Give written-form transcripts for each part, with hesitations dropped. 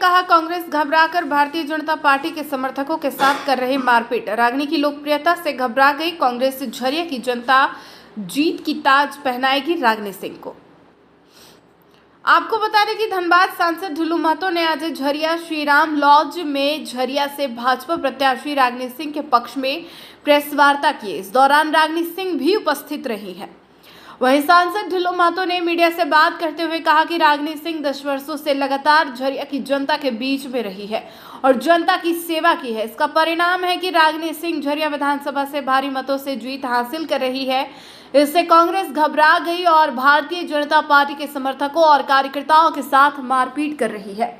कहा, कांग्रेस घबराकर भारतीय जनता पार्टी के समर्थकों के साथ कर रही मारपीट। रागिनी की लोकप्रियता से घबरा गई कांग्रेस। झरिया की जनता जीत की ताज पहनाएगी रागिनी सिंह को। आपको बता दें कि धनबाद सांसद ढुल्लू महतो ने आज झरिया श्रीराम लॉज में झरिया से भाजपा प्रत्याशी रागिनी सिंह के पक्ष में प्रेस वार्ता की। इस दौरान रागिनी सिंह भी उपस्थित रही है। वहीं सांसद ढुल्लू महतो ने मीडिया से बात करते हुए कहा कि रागिनी सिंह 10 वर्षों से लगातार झरिया की जनता के बीच में रही है और जनता की सेवा की है। इसका परिणाम है कि रागिनी सिंह झरिया विधानसभा से भारी मतों से जीत हासिल कर रही है। इससे कांग्रेस घबरा गई और भारतीय जनता पार्टी के समर्थकों और कार्यकर्ताओं के साथ मारपीट कर रही है।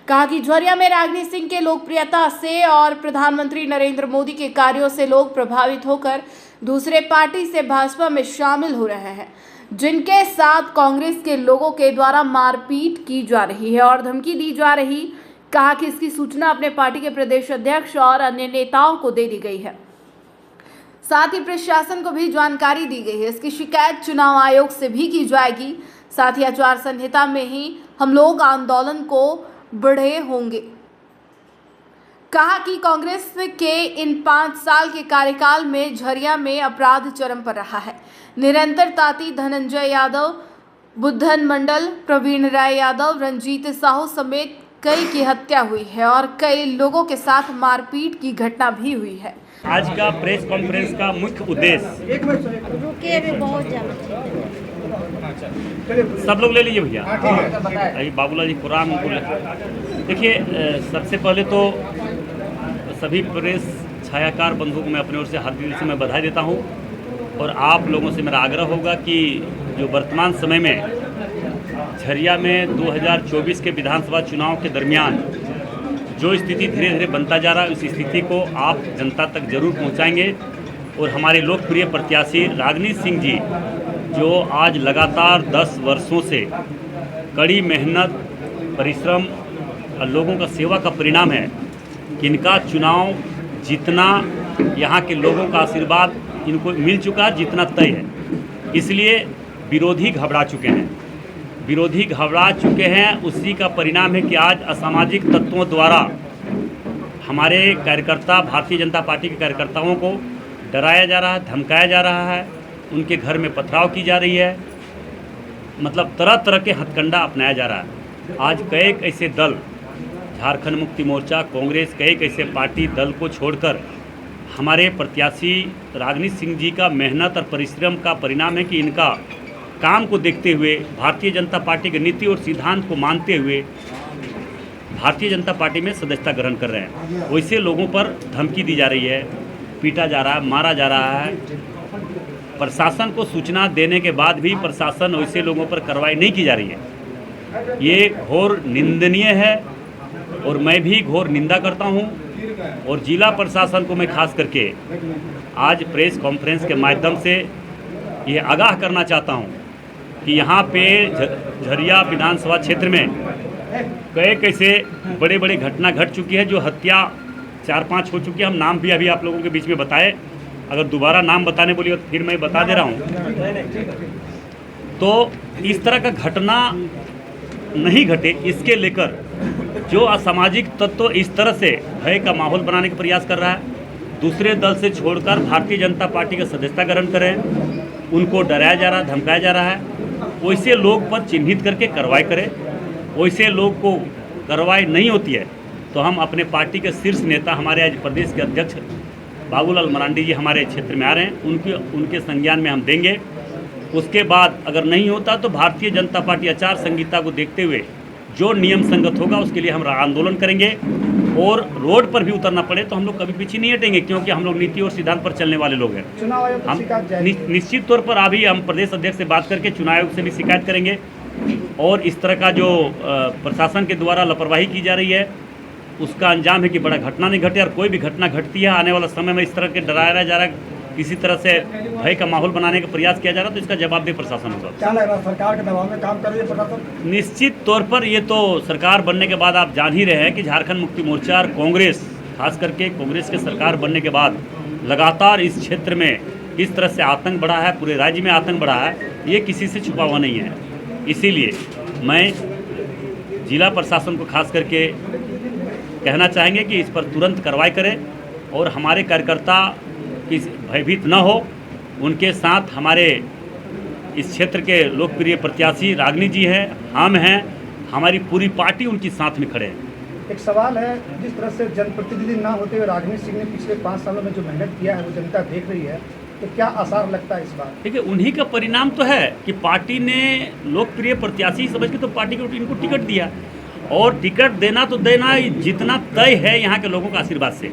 कहा कि झरिया में रागिनी सिंह के लोकप्रियता से और प्रधानमंत्री नरेंद्र मोदी के कार्यों से लोग प्रभावित होकर दूसरे पार्टी से भाजपा में शामिल हो रहे हैं, जिनके साथ कांग्रेस के लोगों के द्वारा मारपीट की जा रही है और धमकी दी जा रही। कहा कि इसकी सूचना अपने पार्टी के प्रदेश अध्यक्ष और अन्य नेताओं को दे दी गई है। साथ ही प्रशासन को भी जानकारी दी गई है। इसकी शिकायत चुनाव आयोग से भी की जाएगी। साथ ही आचार संहिता में ही हम लोग आंदोलन को बढ़े होंगे। कहा कि कांग्रेस के इन 5 साल के कार्यकाल में झरिया में अपराध चरम पर रहा है। निरंतर ताती, धनंजय यादव, बुद्धन मंडल, प्रवीण राय यादव, रंजीत साहू समेत कई की हत्या हुई है और कई लोगों के साथ मारपीट की घटना भी हुई है। आज का प्रेस कॉन्फ्रेंस का मुख्य उद्देश्य, सब लोग ले लीजिए भैया, अभी बाबूलाल जी कुरान बोले। देखिए, सबसे पहले तो सभी प्रेस छायाकार बंधुओं को मैं अपनी ओर से हार्दिक दिल से मैं बधाई देता हूं और आप लोगों से मेरा आग्रह होगा कि जो वर्तमान समय में झरिया में 2024 के विधानसभा चुनाव के दरमियान जो स्थिति धीरे धीरे बनता जा रहा है, उस स्थिति को आप जनता तक जरूर पहुंचाएंगे और हमारे लोकप्रिय प्रत्याशी रागिनी सिंह जी, जो आज लगातार 10 वर्षों से कड़ी मेहनत, परिश्रम और लोगों का सेवा का परिणाम है कि इनका चुनाव जीतना, यहाँ के लोगों का आशीर्वाद इनको मिल चुका है, जितना तय है। इसलिए विरोधी घबरा चुके हैं। उसी का परिणाम है कि आज असामाजिक तत्वों द्वारा हमारे कार्यकर्ता, भारतीय जनता पार्टी के कार्यकर्ताओं को डराया जा रहा है, धमकाया जा रहा है, उनके घर में पथराव की जा रही है, मतलब तरह तरह के हथकंडा अपनाया जा रहा है। आज कई ऐसे दल, झारखंड मुक्ति मोर्चा, कांग्रेस, कई ऐसे पार्टी दल को छोड़कर हमारे प्रत्याशी रागिनी सिंह जी का मेहनत और परिश्रम का परिणाम है कि इनका काम को देखते हुए भारतीय जनता पार्टी के नीति और सिद्धांत को मानते हुए भारतीय जनता पार्टी में सदस्यता ग्रहण कर रहे हैं। वैसे लोगों पर धमकी दी जा रही है, पीटा जा रहा है, मारा जा रहा है। प्रशासन को सूचना देने के बाद भी प्रशासन वैसे लोगों पर कार्रवाई नहीं की जा रही है। ये घोर निंदनीय है और मैं भी घोर निंदा करता हूं और जिला प्रशासन को मैं खास करके आज प्रेस कॉन्फ्रेंस के माध्यम से ये आगाह करना चाहता हूं कि यहाँ पे झरिया विधानसभा क्षेत्र में कई कैसे बड़े बड़े घटना घट चुकी है, जो हत्या 4-5 हो चुकी है। हम नाम भी अभी आप लोगों के बीच में बताए, अगर दोबारा नाम बताने बोलिए तो फिर मैं बता दे रहा हूँ। तो इस तरह का घटना नहीं घटे, इसके लेकर जो असामाजिक तत्व इस तरह से भय का माहौल बनाने का प्रयास कर रहा है, दूसरे दल से छोड़कर भारतीय जनता पार्टी का सदस्यता ग्रहण करें, उनको डराया जा रहा है, धमकाया जा रहा है, वैसे लोग पर चिन्हित करके कार्रवाई करें। वैसे लोग को कार्रवाई नहीं होती है तो हम अपने पार्टी के शीर्ष नेता, हमारे आज प्रदेश के अध्यक्ष बाबूलाल मरांडी जी हमारे क्षेत्र में आ रहे हैं, उनके संज्ञान में हम देंगे। उसके बाद अगर नहीं होता तो भारतीय जनता पार्टी आचार संहिता को देखते हुए जो नियम संगत होगा उसके लिए हम आंदोलन करेंगे और रोड पर भी उतरना पड़े तो हम लोग कभी पीछे नहीं हटेंगे, क्योंकि हम लोग नीति और सिद्धांत पर चलने वाले लोग हैं। हम निश्चित तौर पर अभी हम प्रदेश अध्यक्ष से बात करके चुनाव आयोग से भी शिकायत करेंगे और इस तरह का जो प्रशासन के द्वारा लापरवाही की जा रही है उसका अंजाम है कि बड़ा घटना नहीं घटे। और कोई भी घटना घटती है आने वाला समय में इस तरह के डराया जा रहा है, किसी तरह से भय का माहौल बनाने का प्रयास किया जा रहा है, तो इसका जवाबदेह प्रशासन होगा। क्या लग रहा है, सरकार के दबाव में काम कर रही है प्रशासन? निश्चित तौर पर ये तो सरकार बनने के बाद आप जान ही रहे हैं कि झारखंड मुक्ति मोर्चा और कांग्रेस, खास करके कांग्रेस के सरकार बनने के बाद लगातार इस क्षेत्र में किस तरह से आतंक बढ़ा है, पूरे राज्य में आतंक बढ़ा है, ये किसी से छुपा हुआ नहीं है। इसीलिए मैं जिला प्रशासन को खास करके कहना चाहेंगे कि इस पर तुरंत कार्रवाई करें और हमारे कार्यकर्ता की भयभीत न हो। उनके साथ हमारे इस क्षेत्र के लोकप्रिय प्रत्याशी रागिनी जी हैं, हम हैं, हमारी पूरी पार्टी उनके साथ में खड़े हैं। एक सवाल है, जिस तरह से जनप्रतिनिधि ना होते हुए रागिनी सिंह ने पिछले 5 सालों में जो मेहनत किया है वो जनता देख रही है, तो क्या आसार लगता है इस बार? देखिए, उन्हीं का परिणाम तो है कि पार्टी ने लोकप्रिय प्रत्याशी समझ के तो पार्टी को इनको टिकट दिया, और टिकट देना तो देना जितना तय है यहाँ के लोगों का आशीर्वाद से।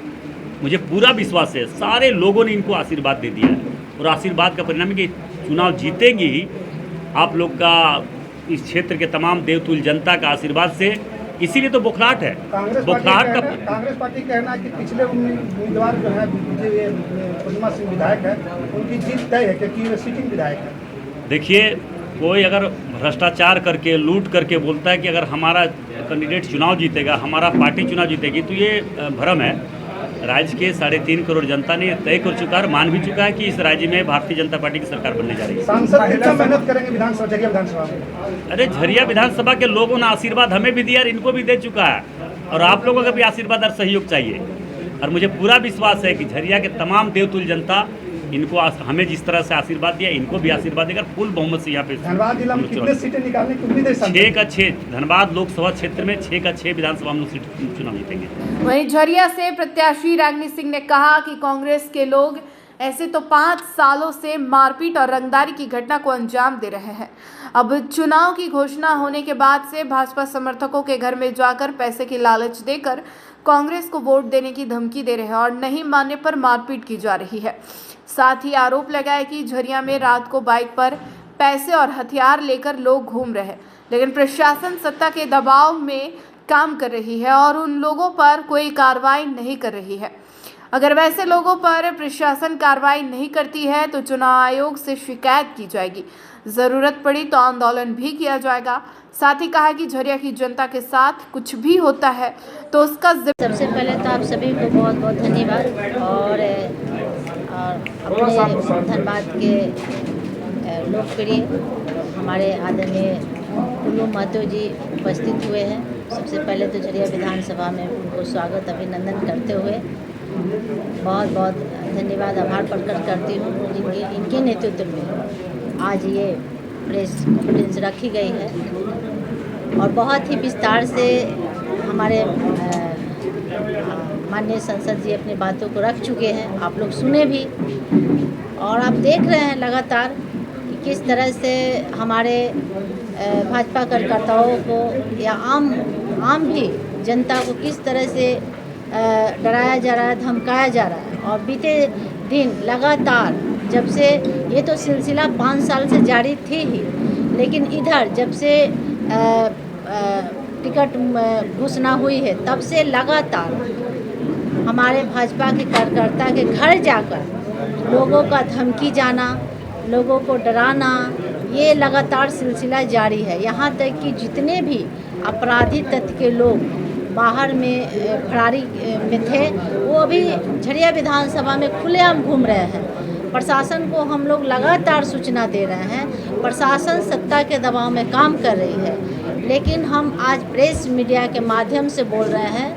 मुझे पूरा विश्वास है सारे लोगों ने इनको आशीर्वाद दे दिया है, और आशीर्वाद का परिणाम है कि चुनाव जीतेंगी ही आप लोग का, इस क्षेत्र के तमाम देवतुल्य जनता का आशीर्वाद से। इसीलिए तो बौखलाहट है। कांग्रेस पार्टी कहना है कि पिछले उम्मीदवार जो है पूर्णिमा सिंह विधायक है, उनकी जीत तय है क्योंकि वे सिटिंग विधायक है। देखिए, कोई अगर भ्रष्टाचार करके लूट करके बोलता है कि अगर हमारा कैंडिडेट चुनाव जीतेगा, हमारा पार्टी चुनाव जीतेगी, तो ये भ्रम है। राज्य के 3.5 करोड़ जनता ने तय कर चुका है, मान भी चुका है कि इस राज्य में भारतीय जनता पार्टी की सरकार बनने जा रही है। सांसद कितना मेहनत करेंगे झरिया विधानसभा में? अरे, झरिया विधानसभा के लोगों ने आशीर्वाद हमें भी दिया और इनको भी दे चुका है, और आप लोगों का भी आशीर्वाद और सहयोग चाहिए। और मुझे पूरा विश्वास है कि झरिया के तमाम देवतुल्य जनता इनको हमें जिस तरह से आशीर्वाद दिया, इनको भी आशीर्वाद देकर फुल बहुमत से यहाँ पे धनबाद जिला में कितने सीटें निकालने की उम्मीद है? 6 का 6 धनबाद लोकसभा क्षेत्र में 6 का 6 विधानसभा में सीट चुनाव जीतेंगे। वहीं झरिया से प्रत्याशी रागिनी सिंह ने कहा कि कांग्रेस के लोग ऐसे तो 5 सालों से मारपीट और रंगदारी की घटना को अंजाम दे रहे हैं। अब चुनाव की घोषणा होने के बाद से भाजपा समर्थकों के घर में जाकर पैसे की लालच देकर कांग्रेस को वोट देने की धमकी दे रहे हैं, और नहीं मानने पर मारपीट की जा रही है। साथ ही आरोप लगाया कि झरिया में रात को बाइक पर पैसे और हथियार लेकर लोग घूम रहे हैं, लेकिन प्रशासन सत्ता के दबाव में काम कर रही है और उन लोगों पर कोई कार्रवाई नहीं कर रही है। अगर वैसे लोगों पर प्रशासन कार्रवाई नहीं करती है तो चुनाव आयोग से शिकायत की जाएगी, ज़रूरत पड़ी तो आंदोलन भी किया जाएगा। साथ ही कहा कि झरिया की जनता के साथ कुछ भी होता है तो उसका सबसे पहले तो आप सभी को बहुत बहुत धन्यवाद, और अपने धनबाद के लोकप्रिय हमारे आदरणीय कुल्लू महतो जी उपस्थित हुए हैं। सबसे पहले तो झरिया विधानसभा में उनको स्वागत अभिनंदन करते हुए बहुत बहुत धन्यवाद, आभार प्रकट करती हूँ इनके नेतृत्व में आज ये प्रेस कॉन्फ्रेंस रखी गई है, और बहुत ही विस्तार से हमारे माननीय संसद जी अपनी बातों को रख चुके हैं। आप लोग सुने भी, और आप देख रहे हैं लगातार कि किस तरह से हमारे भाजपा कार्यकर्ताओं को या आम भी जनता को किस तरह से डराया जा रहा है, धमकाया जा रहा है। और बीते दिन लगातार, जब से ये तो सिलसिला 5 साल से जारी थी ही, लेकिन इधर जब से टिकट घोषणा हुई है तब से लगातार हमारे भाजपा के कार्यकर्ता के घर जाकर लोगों का धमकी जाना, लोगों को डराना, ये लगातार सिलसिला जारी है। यहाँ तक कि जितने भी अपराधी तत्व के लोग बाहर में फरारी में थे, वो अभी झरिया विधानसभा में खुलेआम घूम रहे हैं। प्रशासन को हम लोग लगातार सूचना दे रहे हैं, प्रशासन सत्ता के दबाव में काम कर रही है, लेकिन हम आज प्रेस मीडिया के माध्यम से बोल रहे हैं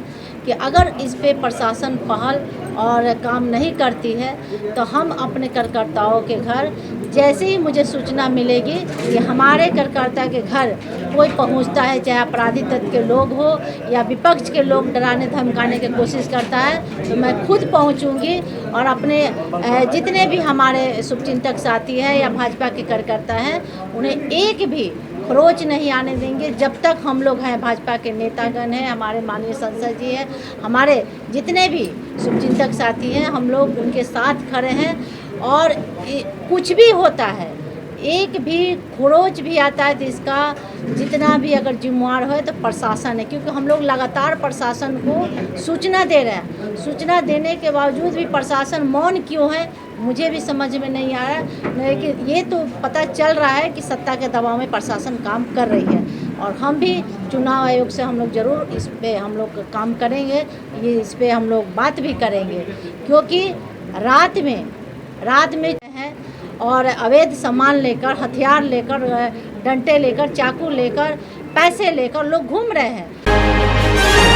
कि अगर इस पे प्रशासन पहल और काम नहीं करती है तो हम अपने कार्यकर्ताओं के घर, जैसे ही मुझे सूचना मिलेगी कि हमारे कार्यकर्ता के घर कोई पहुंचता है, चाहे अपराधी तत्व के लोग हो या विपक्ष के लोग डराने धमकाने की कोशिश करता है, तो मैं खुद पहुंचूंगी और अपने जितने भी हमारे शुभचिंतक साथी हैं या भाजपा के कार्यकर्ता हैं, उन्हें एक भी खरोच नहीं आने देंगे। जब तक हम लोग हैं, भाजपा के नेतागण हैं, हमारे माननीय संसद जी हैं, हमारे जितने भी शुभचिंतक साथी हैं, हम लोग उनके साथ खड़े हैं। और कुछ भी होता है, एक भी खरोच भी आता है तो इसका जितना भी अगर जिम्मेवार हो तो प्रशासन है, क्योंकि हम लोग लगातार प्रशासन को सूचना दे रहे हैं। सूचना देने के बावजूद भी प्रशासन मौन क्यों है, मुझे भी समझ में नहीं आ रहा है। लेकिन ये तो पता चल रहा है कि सत्ता के दबाव में प्रशासन काम कर रही है, और हम भी चुनाव आयोग से हम लोग ज़रूर इस पे हम लोग काम करेंगे, ये इस पे हम लोग बात भी करेंगे, क्योंकि रात में है और अवैध सामान लेकर, हथियार लेकर, डंडे लेकर, चाकू लेकर पैसे लेकर लोग घूम रहे हैं।